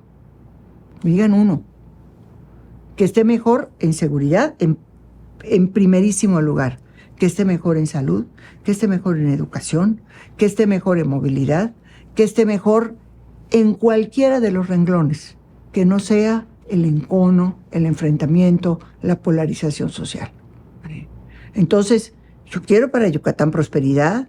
Digan uno. Que esté mejor en seguridad, en primerísimo lugar. Que esté mejor en salud, que esté mejor en educación, que esté mejor en movilidad, que esté mejor en cualquiera de los renglones que no sea el encono, el enfrentamiento, la polarización social. Entonces, yo quiero para Yucatán prosperidad.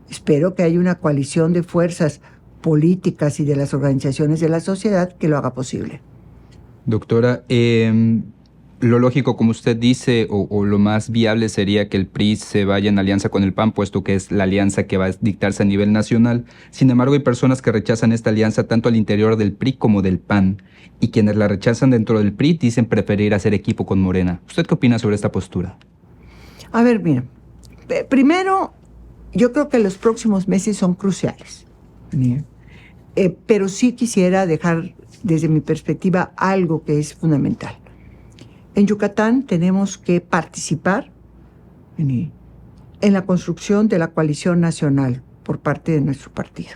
Espero que haya una coalición de fuerzas políticas y de las organizaciones de la sociedad que lo haga posible. Doctora, lo lógico, como usted dice, o lo más viable sería que el PRI se vaya en alianza con el PAN, puesto que es la alianza que va a dictarse a nivel nacional. Sin embargo, hay personas que rechazan esta alianza tanto al interior del PRI como del PAN, y quienes la rechazan dentro del PRI dicen preferir hacer equipo con Morena. ¿Usted qué opina sobre esta postura? A ver, mira, primero, yo creo que los próximos meses son cruciales. Pero sí quisiera dejar desde mi perspectiva algo que es fundamental. En Yucatán tenemos que participar en la construcción de la coalición nacional por parte de nuestro partido.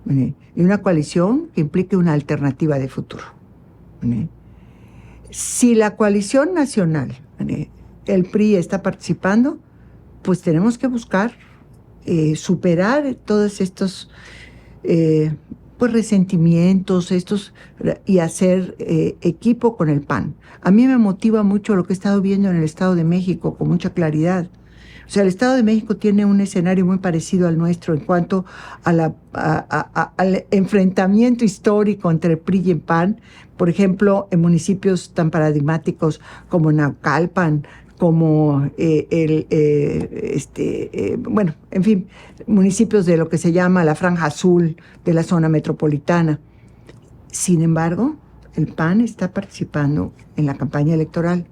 Y una coalición que implique una alternativa de futuro. Si la coalición nacional, el PRI está participando, pues tenemos que buscar superar todos estos pues resentimientos y hacer equipo con el PAN. A mí me motiva mucho lo que he estado viendo en el Estado de México con mucha claridad. O sea, el Estado de México tiene un escenario muy parecido al nuestro en cuanto al enfrentamiento histórico entre el PRI y el PAN. Por ejemplo, en municipios tan paradigmáticos como Naucalpan, como bueno, en fin, municipios de lo que se llama la Franja Azul de la zona metropolitana. Sin embargo, el PAN está participando en la campaña electoral.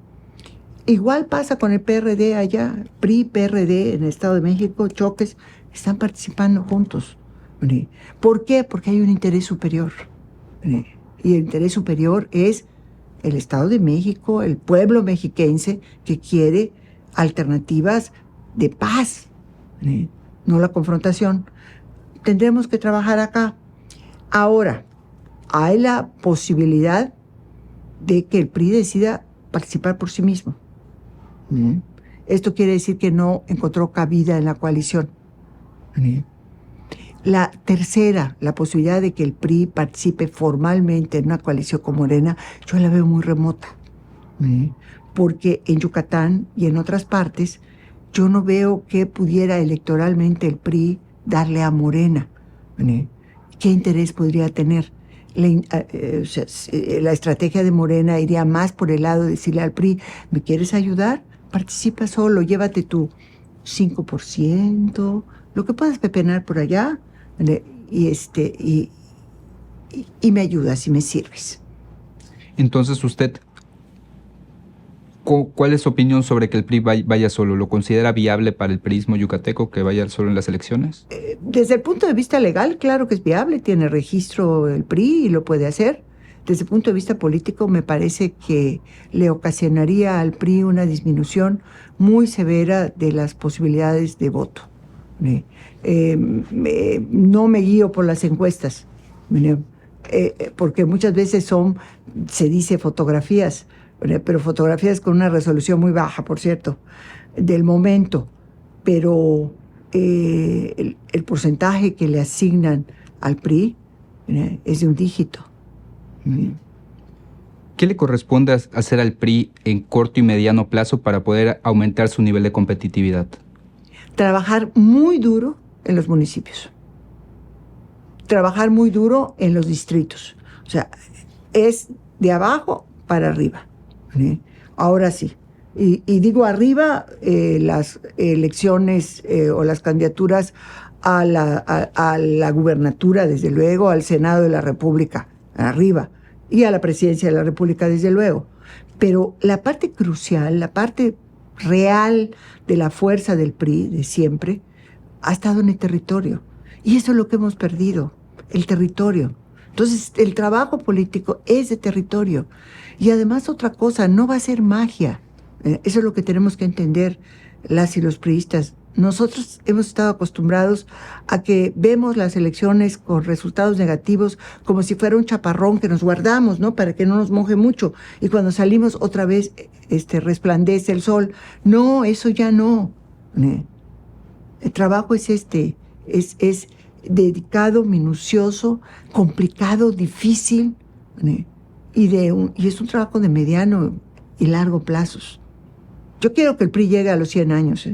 Igual pasa con el PRD allá, PRI, PRD en el Estado de México, choques, están participando juntos. ¿Por qué? Porque hay un interés superior. Y el interés superior es el Estado de México, el pueblo mexiquense que quiere alternativas de paz, no la confrontación. Tendremos que trabajar acá. Ahora, hay la posibilidad de que el PRI decida participar por sí mismo. Esto quiere decir que no encontró cabida en la coalición. La tercera, la posibilidad de que el PRI participe formalmente en una coalición con Morena, yo la veo muy remota. Porque en Yucatán y en otras partes, yo no veo que pudiera electoralmente el PRI darle a Morena. ¿Qué interés podría tener? La estrategia de Morena iría más por el lado de decirle al PRI, ¿me quieres ayudar? Participa solo, llévate tu 5%, lo que puedas pepenar por allá, y me ayudas y me sirves. Entonces usted, ¿cuál es su opinión sobre que el PRI vaya solo? ¿Lo considera viable para el priismo yucateco que vaya solo en las elecciones? Desde el punto de vista legal, claro que es viable, tiene registro el PRI y lo puede hacer. Desde el punto de vista político, me parece que le ocasionaría al PRI una disminución muy severa de las posibilidades de voto. No me guío por las encuestas, porque muchas veces se dice fotografías, pero fotografías con una resolución muy baja, por cierto, del momento. Pero el porcentaje que le asignan al PRI es de un dígito. ¿Qué le corresponde hacer al PRI en corto y mediano plazo para poder aumentar su nivel de competitividad? Trabajar muy duro en los municipios. Trabajar muy duro en los distritos. O sea, es de abajo para arriba. Ahora sí. Y digo arriba, las elecciones o las candidaturas a la gubernatura, desde luego, al Senado de la República, arriba, y a la presidencia de la República, desde luego. Pero la parte crucial, la parte real de la fuerza del PRI de siempre, ha estado en el territorio. Y eso es lo que hemos perdido, el territorio. Entonces, el trabajo político es de territorio. Y además, otra cosa, no va a ser magia. Eso es lo que tenemos que entender las y los priistas. Nosotros hemos estado acostumbrados a que vemos las elecciones con resultados negativos como si fuera un chaparrón que nos guardamos, ¿no? Para que no nos moje mucho. Y cuando salimos otra vez, resplandece el sol. No, eso ya no. El trabajo es dedicado, minucioso, complicado, difícil. y es un trabajo de mediano y largo plazos. Yo quiero que el PRI llegue a los 100 años.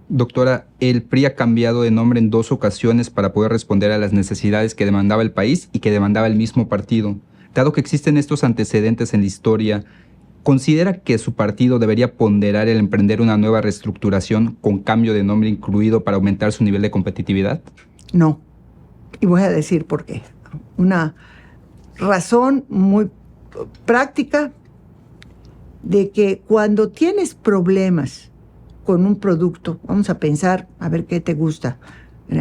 Doctora, el PRI ha cambiado de nombre en 2 ocasiones para poder responder a las necesidades que demandaba el país y que demandaba el mismo partido. Dado que existen estos antecedentes en la historia, ¿considera que su partido debería ponderar el emprender una nueva reestructuración con cambio de nombre incluido para aumentar su nivel de competitividad? No. Y voy a decir por qué. Una razón muy práctica de que cuando tienes problemas con un producto, vamos a pensar, a ver qué te gusta,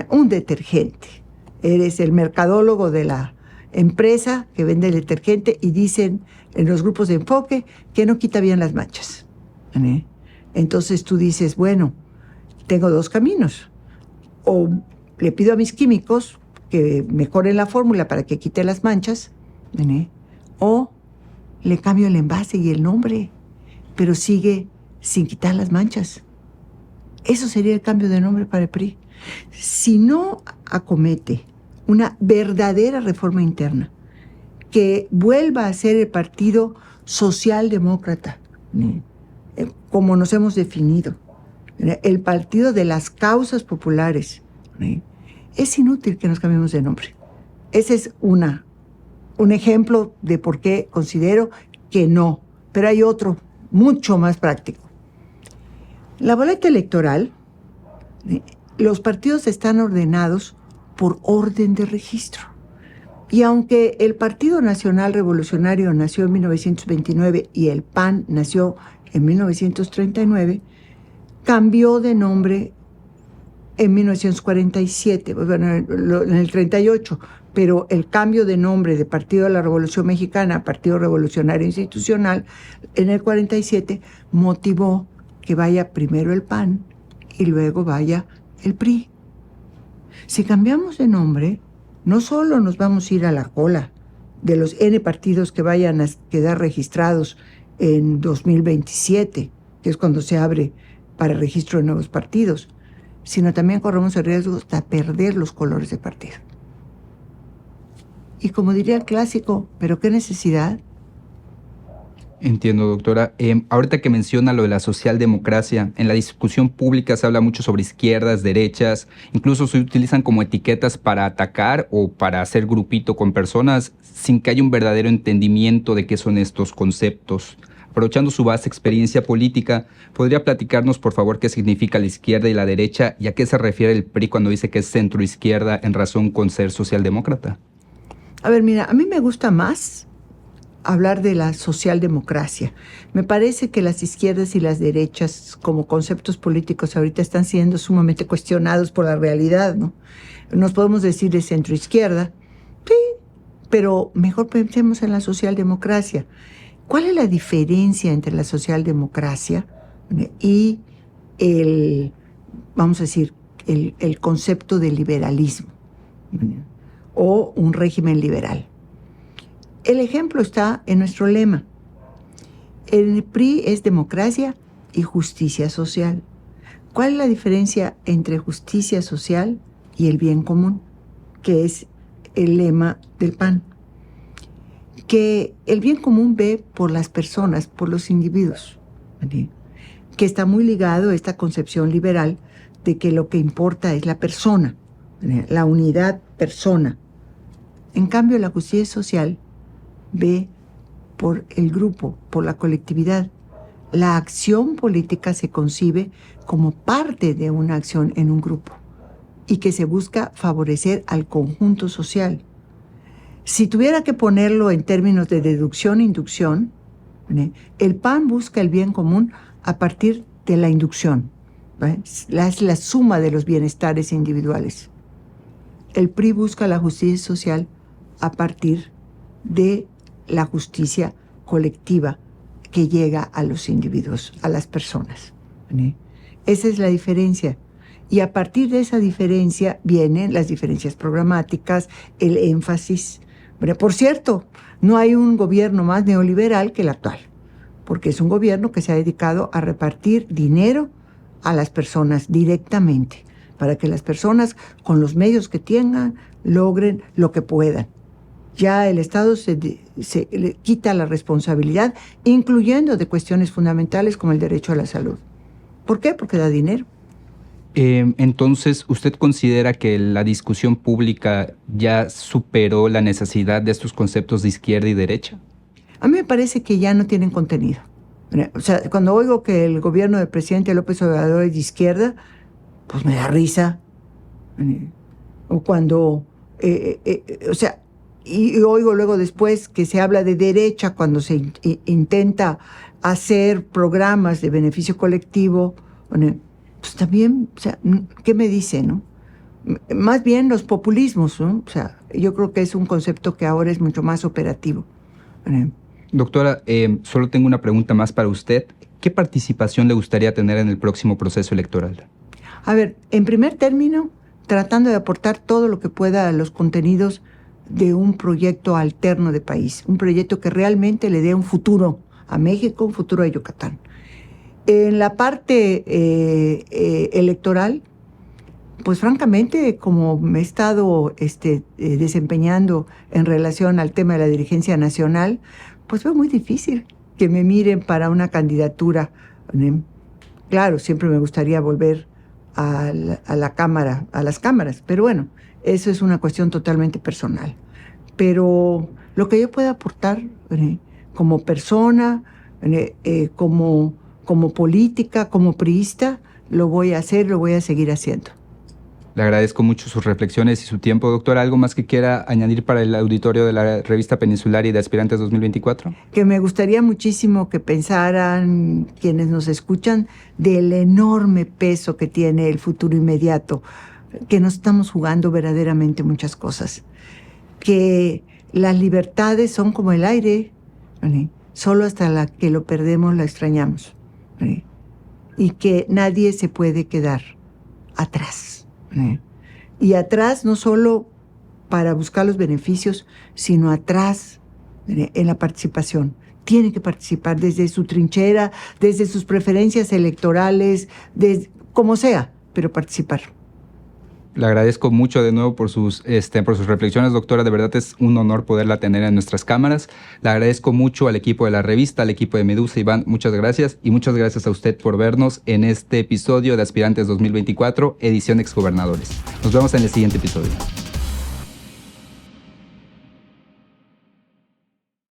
un detergente. Eres el mercadólogo de la empresa que vende el detergente y dicen en los grupos de enfoque que no quita bien las manchas. Entonces tú dices, bueno, tengo 2 caminos. O le pido a mis químicos que mejoren la fórmula para que quite las manchas, o le cambio el envase y el nombre, pero sigue sin quitar las manchas. Eso sería el cambio de nombre para el PRI. Si no acomete una verdadera reforma interna que vuelva a ser el partido socialdemócrata, como nos hemos definido, el partido de las causas populares, es inútil que nos cambiemos de nombre. Ese es un ejemplo de por qué considero que no, pero hay otro mucho más práctico. La boleta electoral, los partidos están ordenados por orden de registro. Y aunque el Partido Nacional Revolucionario nació en 1929 y el PAN nació en 1939, cambió de nombre en 1947, bueno, en el 38, pero el cambio de nombre de Partido de la Revolución Mexicana a Partido Revolucionario Institucional en el 47 motivó que vaya primero el PAN y luego vaya el PRI. Si cambiamos de nombre, no solo nos vamos a ir a la cola de los N partidos que vayan a quedar registrados en 2027, que es cuando se abre para el registro de nuevos partidos, sino también corremos el riesgo de perder los colores de partido. Y como diría el clásico, ¿pero qué necesidad? Entiendo, doctora. Ahorita que menciona lo de la socialdemocracia, en la discusión pública se habla mucho sobre izquierdas, derechas, incluso se utilizan como etiquetas para atacar o para hacer grupito con personas sin que haya un verdadero entendimiento de qué son estos conceptos. Aprovechando su vasta experiencia política, ¿podría platicarnos, por favor, qué significa la izquierda y la derecha y a qué se refiere el PRI cuando dice que es centroizquierda en razón con ser socialdemócrata? A ver, mira, a mí me gusta más hablar de la socialdemocracia. Me parece que las izquierdas y las derechas como conceptos políticos ahorita están siendo sumamente cuestionados por la realidad, ¿no? Nos podemos decir de centroizquierda, sí, pero mejor pensemos en la socialdemocracia. ¿Cuál es la diferencia entre la socialdemocracia y vamos a decir, el concepto de liberalismo o un régimen liberal? El ejemplo está en nuestro lema. El PRI es democracia y justicia social. ¿Cuál es la diferencia entre justicia social y el bien común? Que es el lema del PAN. Que el bien común ve por las personas, por los individuos, ¿vale? Que está muy ligado a esta concepción liberal de que lo que importa es la persona, ¿vale? La unidad persona. En cambio, la justicia social ve por el grupo, por la colectividad. La acción política se concibe como parte de una acción en un grupo y que se busca favorecer al conjunto social. Si tuviera que ponerlo en términos de deducción e inducción, el PAN busca el bien común a partir de la inducción. Es la suma de los bienestares individuales. El PRI busca la justicia social a partir de la justicia colectiva que llega a los individuos, a las personas. Esa es la diferencia. Y a partir de esa diferencia vienen las diferencias programáticas, el énfasis. Por cierto, no hay un gobierno más neoliberal que el actual, porque es un gobierno que se ha dedicado a repartir dinero a las personas directamente, para que las personas con los medios que tengan logren lo que puedan. Ya el Estado se le quita la responsabilidad, incluyendo de cuestiones fundamentales como el derecho a la salud. ¿Por qué? Porque da dinero. Entonces, ¿usted considera que la discusión pública ya superó la necesidad de estos conceptos de izquierda y derecha? A mí me parece que ya no tienen contenido. O sea, cuando oigo que el gobierno del presidente López Obrador es de izquierda, pues me da risa. O cuando, o sea, y oigo luego después que se habla de derecha cuando se intenta hacer programas de beneficio colectivo, pues también, o sea, ¿qué me dice, no? Más bien los populismos, ¿no? O sea, yo creo que es un concepto que ahora es mucho más operativo. Doctora, solo tengo una pregunta más para usted. ¿Qué participación le gustaría tener en el próximo proceso electoral? A ver, en primer término, tratando de aportar todo lo que pueda a los contenidos de un proyecto alterno de país, un proyecto que realmente le dé un futuro a México, un futuro a Yucatán. En la parte electoral, pues francamente, como me he estado desempeñando en relación al tema de la dirigencia nacional, pues veo muy difícil que me miren para una candidatura. Claro, siempre me gustaría volver a la cámara, a las cámaras, pero bueno, eso es una cuestión totalmente personal. Pero lo que yo pueda aportar como persona, como política, como priista, lo voy a hacer, lo voy a seguir haciendo. Le agradezco mucho sus reflexiones y su tiempo, doctora. ¿Algo más que quiera añadir para el auditorio de la Revista Peninsular y de Aspirantes 2024? Que me gustaría muchísimo que pensaran quienes nos escuchan del enorme peso que tiene el futuro inmediato, que nos estamos jugando verdaderamente muchas cosas, que las libertades son como el aire, solo hasta la que lo perdemos la extrañamos, y que nadie se puede quedar atrás. Y atrás no solo para buscar los beneficios, sino atrás en la participación. Tiene que participar desde su trinchera, desde sus preferencias electorales, como sea, pero participar. Le agradezco mucho de nuevo por sus reflexiones, doctora. De verdad es un honor poderla tener en nuestras cámaras. Le agradezco mucho al equipo de la revista, al equipo de Medusa. Iván, muchas gracias. Y muchas gracias a usted por vernos en este episodio de Aspirantes 2024, edición Exgobernadores. Nos vemos en el siguiente episodio.